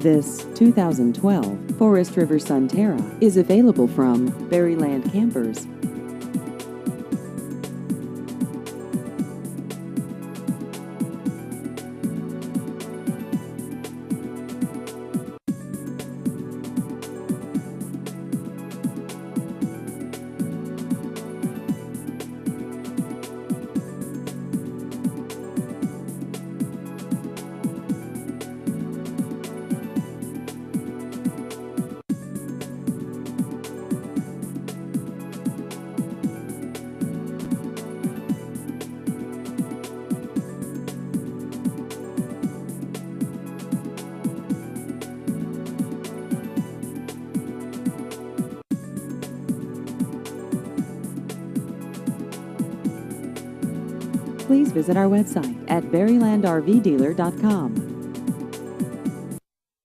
This 2012 Forest River Sunterra is available from Berryland Campers. Please visit our website at berrylandrvdealer.com.